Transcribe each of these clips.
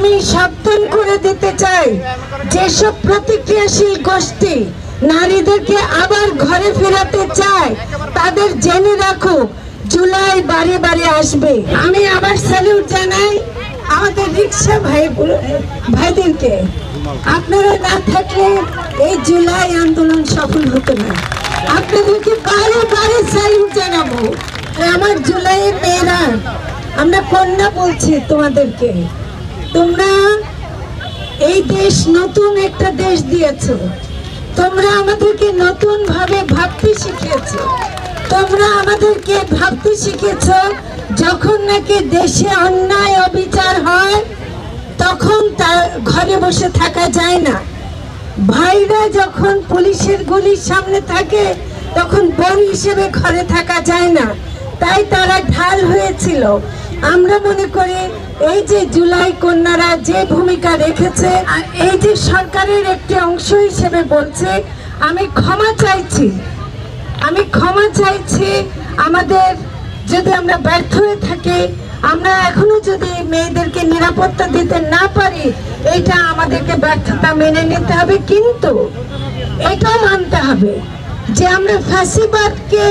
আমি সাবধান করে দিতে চাই, যেসব প্রতিক্রিয়াশীল গোষ্ঠী নারীদেরকে আবার ঘরে ফেরাতে চায় তাদের জেনে রাখো জুলাই বারে বারে আসবে। আমি আবার স্যালুট জানাই আমাদের রিক্সা ভাইদেরকে। আপনারা না থাকলে এই জুলাই আন্দোলন সফল হতো না। আপনাদেরকে বারে বারে স্যালুট জানাবো। আমার জুলাইয়ের মেয়েরা, আমরা কন্যা বলছি তোমাদেরকে, তোমরা এই দেশ নতুন একটা দেশ দিয়েছো, তোমরা আমাদেরকে নতুন ভাবে ভাবতে শিখিয়েছো। তোমরা আমাদেরকে ভাবতে শিখেছ যখন নাকি দেশে অন্যায় অবিচার হয় তখন তার ঘরে বসে থাকা যায় না। ভাইরা যখন পুলিশের গুলির সামনে থাকে তখন বোন হিসেবে ঘরে থাকা যায় না, তাই তারা ঢাল হয়েছিল। আমরা মনে করি এই যে জুলাই কন্যারা যে ভূমিকা রেখেছে, এই যে সরকারের একটি অংশ হিসেবে বলছে আমি ক্ষমা চাইছি, আমি ক্ষমা চাইছি। আমাদের যদি আমরা ব্যর্থ হয়ে থাকি, আমরা এখনো যদি মেয়েদেরকে নিরাপত্তা দিতে না পারি, এটা আমাদেরকে ব্যর্থতা মেনে নিতে হবে। কিন্তু এটাও মানতে হবে যে আমরা ফ্যাসিবাদকে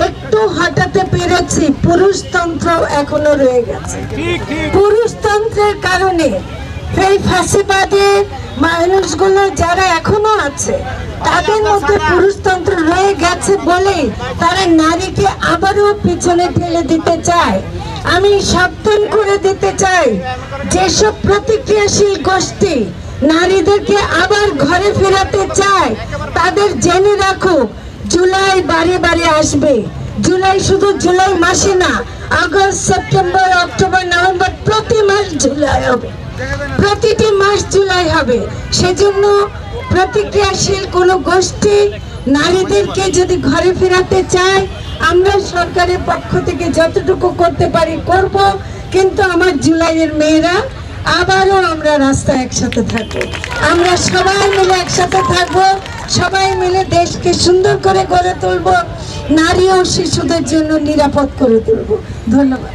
একটু হটাতে পেরেছি, পুরুষতন্ত্র এখনো রয়ে গেছে। পুরুষতন্ত্রের কারণে এই ফ্যাসিবাদের মানুষগুলো যারা এখনো আছে তাদের মধ্যে পুরুষতন্ত্র রয়ে গেছে বলেই তারা নারীকে আবারও পিছনে ঠেলে দিতে চায়। আমি সাবধান করে দিতে চাই, যেসব প্রতিক্রিয়াশীল গোষ্ঠী নারীদেরকে আবার ঘরে ফেরাতে চায় তাদের জেনে রাখো জুলাই বারে বারে আসবে। জুলাই শুধু জুলাই মাসে না, আগস্ট, সেপ্টেম্বর, অক্টোবর, নভেম্বর, প্রতি মাস জুলাই হবে, প্রতিটি মাস জুলাই হবে। সেজন্য প্রতিক্রিয়াশীল কোনো গোষ্ঠী নারীদেরকে যদি ঘরে ফেরাতে চায়, আমরা সরকারের পক্ষ থেকে যতটুকু করতে পারি করব। কিন্তু আমার জুলাইয়ের মেয়েরা আবারও আমরা রাস্তায় একসাথে থাকবো, আমরা সবাই মিলে একসাথে থাকবো, সবাই মিলে দেশকে সুন্দর করে গড়ে তুলবো, নারী ও শিশুদের জন্য নিরাপদ করে তুলবো। ধন্যবাদ।